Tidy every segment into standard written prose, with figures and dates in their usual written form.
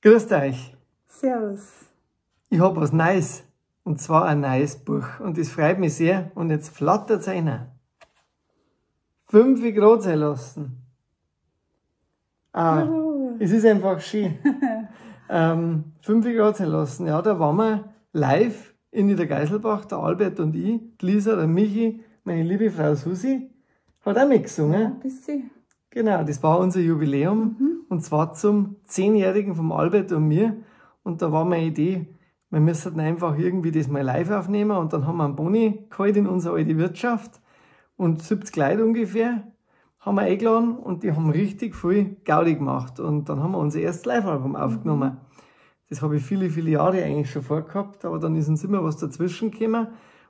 Grüßt euch. Servus. Ich habe was Neues. Und zwar ein neues Buch. Und das freut mich sehr. Und jetzt flattert es rein. 5 Grad sein lassen. Es ist einfach schön. 5 Grad sein lassen. Ja, da waren wir live in Niedergeiselbach, der Albert und ich, die Lisa, der Michi, meine liebe Frau Susi, hat auch mitgesungen. Ja, ein bisschen. Genau, das war unser Jubiläum. Und zwar zum 10-Jährigen vom Albert und mir. Und da war meine Idee, wir müssten einfach irgendwie das mal live aufnehmen. Und dann haben wir einen Boni geholt in unsere alte Wirtschaft. Und 70 Leute ungefähr haben wir eingeladen und die haben richtig viel Gaudi gemacht. Und dann haben wir unser erstes Live-Album aufgenommen. Das habe ich viele, viele Jahre eigentlich schon vorgehabt, aber dann ist uns immer was dazwischen gekommen.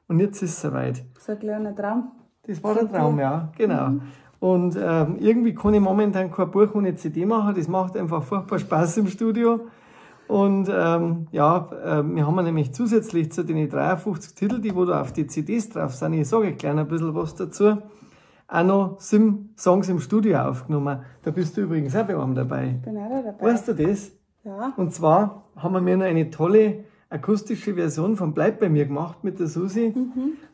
Und jetzt ist es soweit. So ein kleiner Traum. Das war der Traum, ja, genau. Und irgendwie kann ich momentan kein Buch ohne CD machen. Das macht einfach furchtbar Spaß im Studio. Und wir haben nämlich zusätzlich zu den 53 Titeln, die wo da auf die CDs drauf sind, ich sage gleich ein bisschen was dazu, auch noch 7 Songs im Studio aufgenommen. Da bist du übrigens auch bei einem dabei. Ich bin auch da dabei. Weißt du das? Ja. Und zwar haben wir noch eine tolle akustische Version von Bleib bei mir gemacht mit der Susi.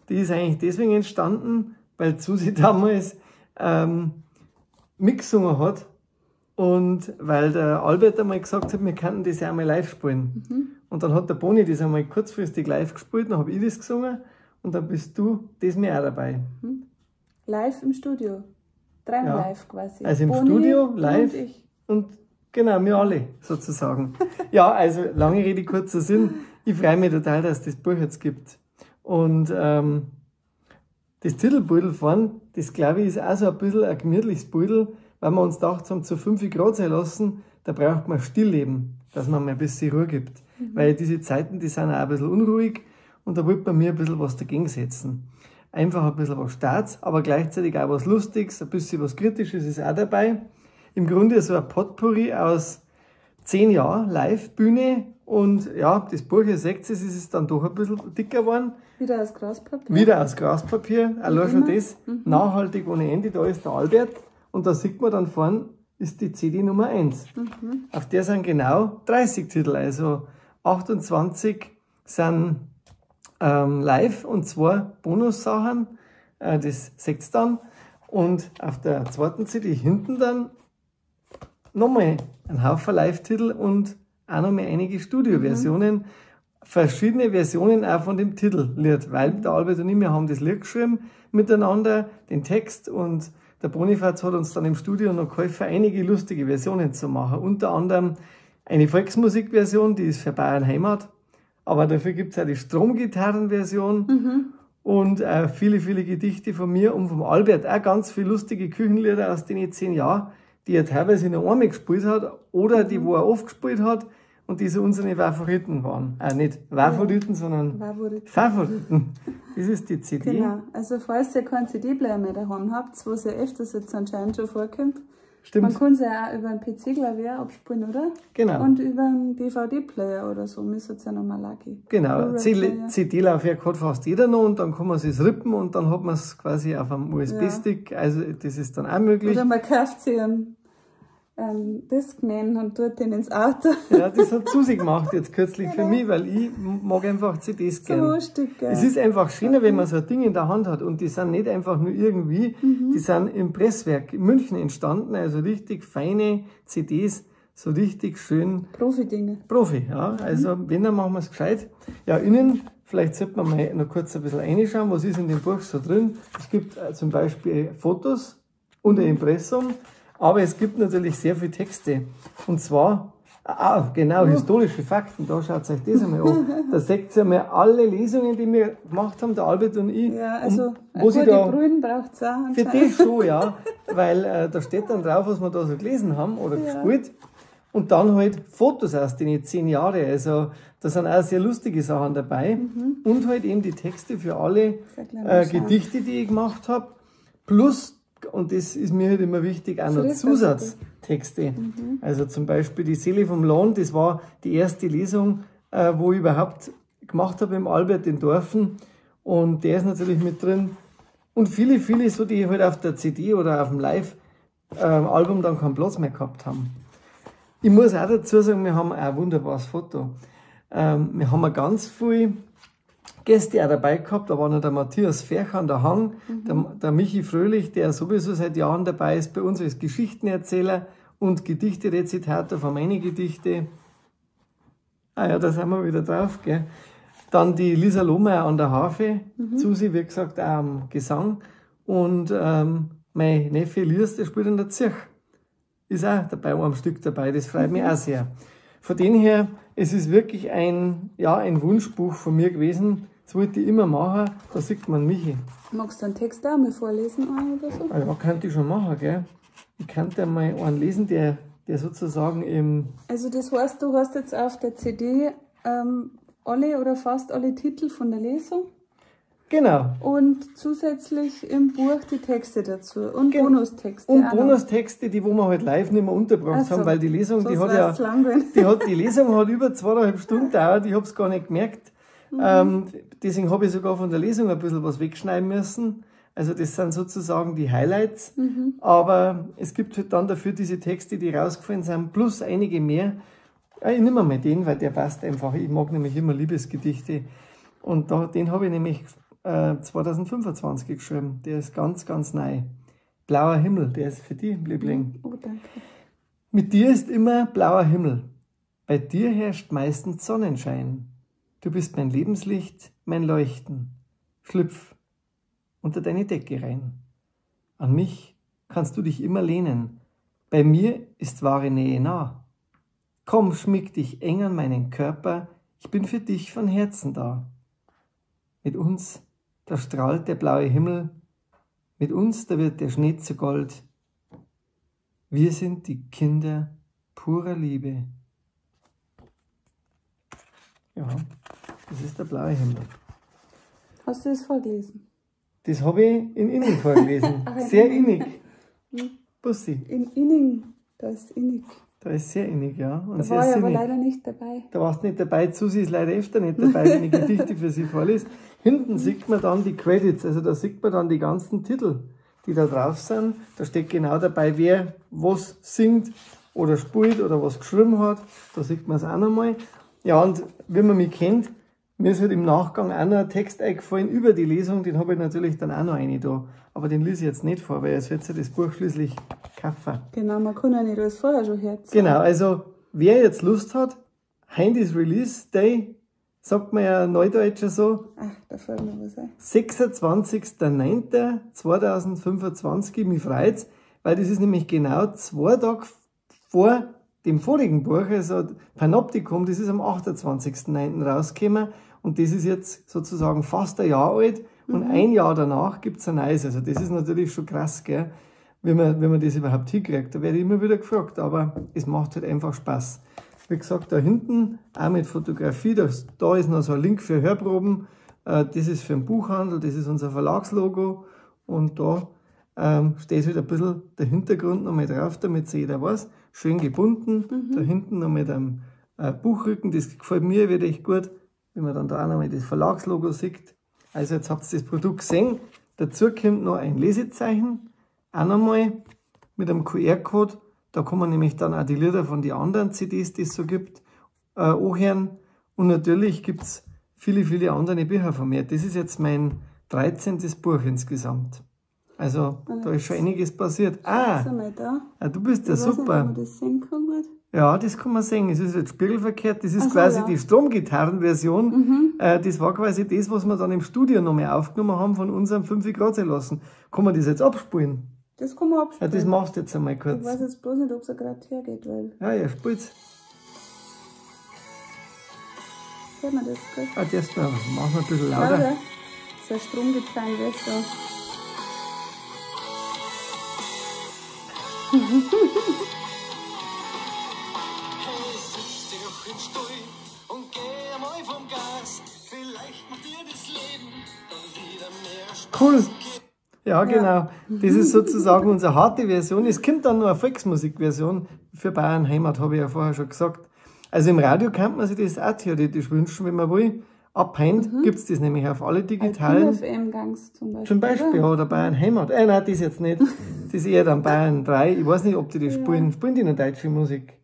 Die ist eigentlich deswegen entstanden, weil die Susi damals mitgesungen hat und weil der Albert einmal gesagt hat, wir könnten das ja einmal live spielen. Und dann hat der Boni das einmal kurzfristig live gespielt, dann habe ich das gesungen und dann bist du diesmal auch dabei. Live im Studio. Dreimal live quasi. Also im Boni, Studio, live und ich. und genau, wir alle sozusagen. Ja, also lange Rede, kurzer Sinn. Ich freue mich total, dass es das Buch jetzt gibt. Und das Titelbeutel vorne, das glaube ich ist auch so ein bisschen ein gemütliches Beutel, weil wir uns gedacht haben, zu 5 Grad sein lassen, da braucht man Stillleben, dass man mal ein bisschen Ruhe gibt. Weil diese Zeiten, die sind auch ein bisschen unruhig und da wollte man mir ein bisschen was dagegen setzen. Einfach ein bisschen was Staats, aber gleichzeitig auch was Lustiges, ein bisschen was Kritisches ist auch dabei. Im Grunde so ein Potpourri aus 10 Jahren Live-Bühne und ja, das Buch, ihr seht es, ist es dann doch ein bisschen dicker geworden. Wieder aus Graspapier. Wieder aus Graspapier, allein schon das, nachhaltig ohne Ende, da ist der Albert und da sieht man dann vorne, ist die CD Nummer 1. Auf der sind genau 30 Titel, also 28 sind live und 2 Bonussachen, das seht ihr dann. Und auf der zweiten CD hinten dann nochmal ein Haufen Live-Titel und auch nochmal einige Studioversionen, verschiedene Versionen auch von dem Titellied, weil der Albert und ich, wir haben das Lied geschrieben miteinander, den Text, und der Bonifaz hat uns dann im Studio noch geholfen, einige lustige Versionen zu machen. Unter anderem eine Volksmusikversion, die ist für Bayern Heimat, aber dafür gibt es auch die Stromgitarrenversion und viele, viele Gedichte von mir und vom Albert, auch ganz viele lustige Küchenlieder aus den 10 Jahren, die er teilweise noch einmal gespielt hat oder die, wo er oft gespielt hat und die so unsere Favoriten waren. Nicht Favoriten, sondern Favoriten. Das ist die CD. Genau, also falls ihr keinen CD-Player mehr daheim habt, was ja öfters jetzt anscheinend schon vorkommt, Stimmt. man kann sie ja auch über einen PC, glaube ich, auch abspielen, oder? Genau. Und über einen DVD-Player oder so müsste es ja nochmal lachen. Genau, CD-Laufwerk hat fast jeder noch und dann kann man es rippen und dann hat man es quasi auf einem USB-Stick, also das ist dann auch möglich. Oder man kauft sich einen Discman und tut den ins Auto. Ja, das hat Susi gemacht jetzt kürzlich für mich, weil ich mag einfach CDs gerne. So lustig, gell? Es ist einfach schöner, wenn man so ein Ding in der Hand hat und die sind nicht einfach nur irgendwie, die sind im Presswerk in München entstanden, also richtig feine CDs, so richtig schön. Profi-Dinge. Profi, ja, also wenn, dann machen wir es gescheit. Ja, innen, vielleicht sollte man mal noch kurz ein bisschen reinschauen, was ist in dem Buch so drin. Es gibt zum Beispiel Fotos und ein Impressum. Aber es gibt natürlich sehr viele Texte. Und zwar, genau, historische Fakten. Da schaut euch das einmal an. Da seht ihr einmal alle Lesungen, die wir gemacht haben, der Albert und ich. Ja, also gute Brühen braucht es auch. Für das schon, ja. Weil da steht dann drauf, was wir da so gelesen haben oder gespielt. Und dann halt Fotos aus den 10 Jahren. Also da sind auch sehr lustige Sachen dabei. Und halt eben die Texte für alle Gedichte, die ich gemacht habe. Plus, und das ist mir halt immer wichtig, auch noch Zusatztexte. Also zum Beispiel die Seele vom Lohn, das war die erste Lesung, wo ich überhaupt gemacht habe im Albert in Dorfen. Und der ist natürlich mit drin. Und viele, viele so, die halt auf der CD oder auf dem Live-Album dann keinen Platz mehr gehabt haben. Ich muss auch dazu sagen, wir haben auch ein wunderbares Foto. Wir haben ganz viele Gäste auch dabei gehabt. Da war noch der Matthias Ferch an der Hang, der Michi Fröhlich, der sowieso seit Jahren dabei ist, bei uns als Geschichtenerzähler und Gedichte-Rezitator von meinen Gedichte. Ah ja, da sind wir wieder drauf, gell. Dann die Lisa Lohmeier an der Harfe, Susi, wie gesagt, auch am Gesang. Und mein Neffe Elias, der spielt in der Zirch. Ist auch dabei, ein Stück dabei, das freut mich auch sehr. Von dem her, es ist wirklich ein Wunschbuch von mir gewesen. Das wollte ich immer machen, da sieht man Michi. Magst du einen Text auch mal vorlesen oder so? Ah ja, könnte ich schon machen, gell. Ich könnte mal einen lesen, der sozusagen im... Also das heißt, du hast jetzt auf der CD alle oder fast alle Titel von der Lesung. Genau. Und zusätzlich im Buch die Texte dazu und Bonustexte. Und Bonustexte, die wo wir halt live nicht mehr untergebracht haben, weil die Lesung, die Lesung hat über 2,5 Stunden gedauert, ich habe es gar nicht gemerkt. Deswegen habe ich sogar von der Lesung ein bisschen was wegschneiden müssen. Also das sind sozusagen die Highlights. Aber es gibt halt dann dafür diese Texte, die rausgefallen sind, plus einige mehr. Ich nehme mal den, weil der passt einfach. Ich mag nämlich immer Liebesgedichte. Und den habe ich nämlich 2025 geschrieben. Der ist ganz, ganz neu. Blauer Himmel, der ist für dich, Liebling. Oh, danke. Mit dir ist immer blauer Himmel. Bei dir herrscht meistens Sonnenschein. Du bist mein Lebenslicht, mein Leuchten. Schlüpf unter deine Decke rein. An mich kannst du dich immer lehnen. Bei mir ist wahre Nähe nah. Komm, schmieg dich eng an meinen Körper. Ich bin für dich von Herzen da. Mit uns, da strahlt der blaue Himmel. Mit uns, da wird der Schnee zu Gold. Wir sind die Kinder purer Liebe. Ja, das ist der blaue Himmel. Hast du das vorgelesen? Das habe ich in Inning vorgelesen. Sehr innig. Bussi. In Inning, da ist innig. Da ist sehr innig, ja. Und da war ich aber leider nicht dabei. Da warst du nicht dabei. Susi ist leider öfter nicht dabei, wenn ich Gedichte für sie vorlese. Hinten sieht man dann die Credits, also da sieht man dann die ganzen Titel, die da drauf sind. Da steht genau dabei, wer was singt oder spielt oder was geschrieben hat. Da sieht man es auch nochmal. Ja, und wie man mich kennt, mir ist halt im Nachgang auch noch ein Text eingefallen über die Lesung, den habe ich natürlich dann auch noch eine da. Aber den lese ich jetzt nicht vor, weil jetzt wird ja das Buch schließlich kaufen. Genau, man kann ja nicht alles vorher schon hören. Genau, also wer jetzt Lust hat, heute ist Release Day, sagt man ja Neudeutscher so. Ach, da fällt mir was ein. 26.09.2025, mich freut's, weil das ist nämlich genau 2 Tage vor dem vorigen Buch, also Panoptikum, das ist am 28.09. rausgekommen und das ist jetzt sozusagen fast ein Jahr alt und ein Jahr danach gibt's ein neues. Also das ist natürlich schon krass, gell, wenn man das überhaupt hinkriegt. Da werde ich immer wieder gefragt, aber es macht halt einfach Spaß. Wie gesagt, da hinten auch mit Fotografie, da ist noch so ein Link für Hörproben, das ist für den Buchhandel, das ist unser Verlagslogo und da steht halt ein bisschen der Hintergrund noch mal drauf, damit jeder weiß. Schön gebunden, da hinten noch mit einem Buchrücken, das gefällt mir wieder echt gut, wenn man dann da auch noch mal das Verlagslogo sieht. Also jetzt habt ihr das Produkt gesehen, dazu kommt noch ein Lesezeichen, auch nochmal mit einem QR-Code, da kann man nämlich dann auch die Lieder von den anderen CDs, die es so gibt, anhören und natürlich gibt es viele, viele andere Bücher von mir. Das ist jetzt mein 13. Buch insgesamt. Also, da ist schon einiges passiert. Du bist ja super. Nicht, ob man das sehen kann, gut. Ja, das kann man sehen. Es ist jetzt spiegelverkehrt. Das ist quasi die Stromgitarrenversion. Das war quasi das, was wir dann im Studio nochmal aufgenommen haben von unserem 5 Grad lassen. Kann man das jetzt abspielen? Das kann man abspielen. Ja, das machst du jetzt einmal kurz. Ich weiß jetzt bloß nicht, ob es gerade hergeht, weil... Ja, spielt's. Hört man das gut? Das machen wir ein bisschen lauter. Lauter? So ein Stromgitarren wäre es da. Cool. Ja, genau. Das ist sozusagen unsere harte Version. Es kommt dann noch eine Volksmusikversion für Bayern Heimat, habe ich ja vorher schon gesagt. Also im Radio kann man sich das auch theoretisch wünschen, wenn man will. Ab heute gibt es das nämlich auf alle digitalen. FM-Gangs zum Beispiel. Zum Beispiel, oder Bayern Heimat. Nein, das jetzt nicht. Das ist eher dann Bayern 3. Ich weiß nicht, ob die das spielen. Spielen die noch deutsche Musik?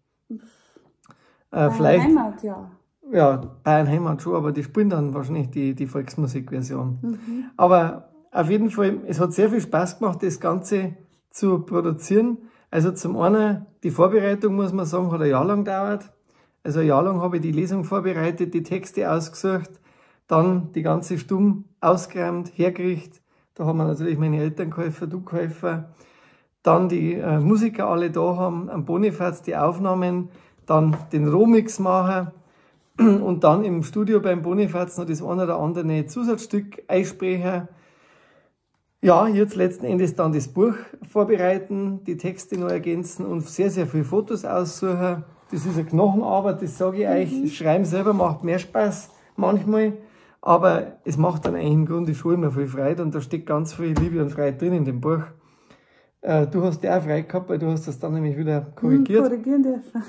Vielleicht, Heimat, ja. ja, Bayern Heimat schon, aber die spielen dann wahrscheinlich die Volksmusikversion. Aber auf jeden Fall, es hat sehr viel Spaß gemacht, das Ganze zu produzieren. Also zum einen, die Vorbereitung, muss man sagen, hat ein Jahr lang gedauert. Also ein Jahr lang habe ich die Lesung vorbereitet, die Texte ausgesucht, dann die ganze Stumm ausgeräumt, hergerichtet. Da haben wir natürlich meine Eltern geholfen, du geholfen. Dann die Musiker alle da haben, am Bonifaz die Aufnahmen, dann den Rohmix machen und dann im Studio beim Bonifaz noch das eine oder andere Zusatzstück einsprechen. Ja, jetzt letzten Endes dann das Buch vorbereiten, die Texte noch ergänzen und sehr, sehr viele Fotos aussuchen. Das ist eine Knochenarbeit, das sage ich euch. Das Schreiben selber macht mehr Spaß manchmal, aber es macht dann eigentlich im Grunde schon immer viel Freude und da steckt ganz viel Liebe und Freude drin in dem Buch. Du hast ja auch frei gehabt, weil du hast das dann nämlich wieder korrigiert. Korrigieren dürfen.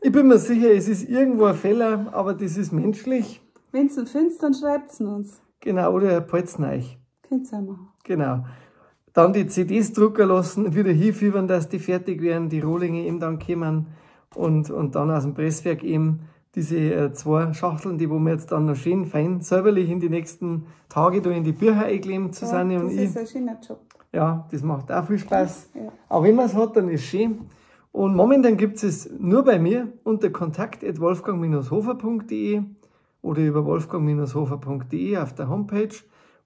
Ich bin mir sicher, es ist irgendwo ein Fehler, aber das ist menschlich. Wenn ihr ihn findet, dann schreibt es uns. Genau, oder ihr palt's euch. Könnt ihr auch machen. Genau. Dann die CDs drucken lassen, wieder hinführen, dass die fertig werden, die Rohlinge eben dann kommen und dann aus dem Presswerk eben diese 2 Schachteln, die wo wir jetzt dann noch schön fein säuberlich in die nächsten Tage da in die Bücher einkleben, Susanne und ich. Das ist ein schöner Job. Ja, das macht auch viel Spaß. Ja. Aber wenn man es hat, dann ist es schön. Und momentan gibt es nur bei mir unter kontakt@wolfgang-hofer.de oder über wolfgang-hofer.de auf der Homepage.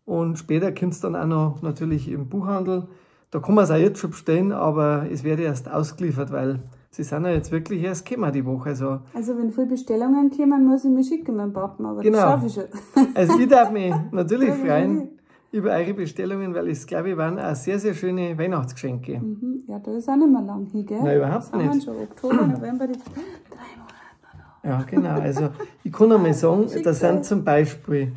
Und später kommt es dann auch noch natürlich im Buchhandel. Da kann man es auch jetzt schon bestellen, aber es wird erst ausgeliefert, weil sie sind ja jetzt wirklich erst gekommen die Woche. Also wenn viele Bestellungen kommen, muss ich mich schicken, mein Pappen, aber genau. Das schaffe ich schon. Also ich darf mich natürlich Ja, freuen über eure Bestellungen, weil es, glaube ich, waren auch sehr, sehr schöne Weihnachtsgeschenke. Ja, da ist auch nicht mehr lang hin, gell? Nein, überhaupt das nicht. Schon Oktober, November, die 3 Monate noch. Ja, genau. Also ich kann einmal sagen, da sind zum Beispiel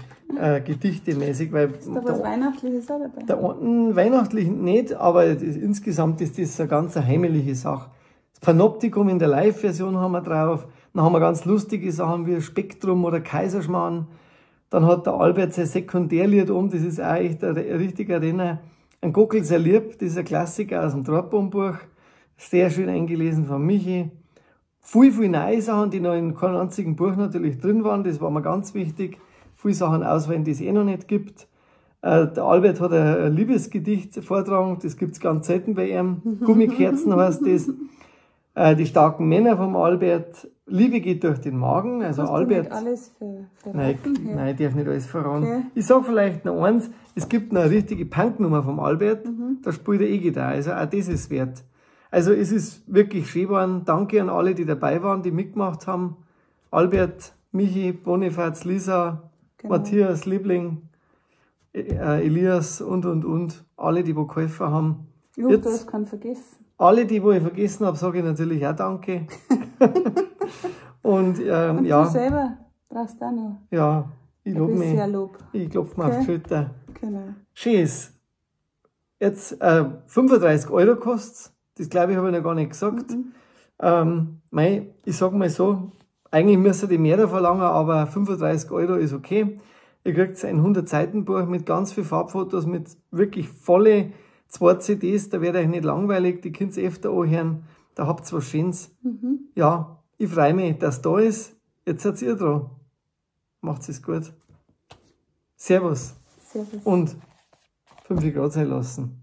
gedichtemäßig, weil Ist da was Weihnachtliches auch dabei? der einen weihnachtlichen nicht, aber insgesamt ist das eine ganz heimliche Sache. Das Panoptikum in der Live-Version haben wir drauf. Dann haben wir ganz lustige Sachen wie Spektrum oder Kaiserschmarrn. Dann hat der Albert sein Sekundärlied das ist auch echt ein richtiger Renner. Ein Gockel sehr lieb, das ist ein Klassiker aus dem Trotbaumbuch. Sehr schön eingelesen von Michi. Viel neue Sachen, die noch in keinem einzigen Buch natürlich drin waren, das war mir ganz wichtig. Viele Sachen auswählen, die es noch nicht gibt. Der Albert hat ein Liebesgedicht vortragen, das gibt's ganz selten bei ihm. Gummikerzen heißt das. Die starken Männer vom Albert. Liebe geht durch den Magen. Also Hast Albert. du nicht alles verraten? Nein, ich darf nicht alles verraten. Okay. Ich sag vielleicht noch eins, es gibt noch eine richtige Punknummer vom Albert, da spielt er E-Gitarre, also auch das ist wert. Also es ist wirklich schön geworden. Danke an alle, die dabei waren, die mitgemacht haben. Albert, Michi, Bonifaz, Lisa, Genau. Matthias, Liebling, Elias und. Alle, die geholfen haben. Ich hoffe, du hast keinen vergessen. Alle, die ich vergessen habe, sage ich natürlich auch Danke. Und ja. Du selber brauchst auch noch Ja, ich lobe mich. Lob. Ich klopfe mir auf die Schulter. Genau. Schön. Jetzt 35 Euro kostet. Das glaube ich, habe ich noch gar nicht gesagt. Ich sage mal so, eigentlich müsste ich mehr da verlangen, aber 35 Euro ist okay. Ihr kriegt ein 100-Seiten-Buch mit ganz vielen Farbfotos, mit wirklich volle 2 CDs. Da wird euch nicht langweilig, die könnt ihr öfter anhören. Da habt ihr was Schönes. Ja, ich freue mich, dass da ist. Jetzt seid ihr dran. Macht's es gut. Servus. Servus. Und 5 Grad sein lassen.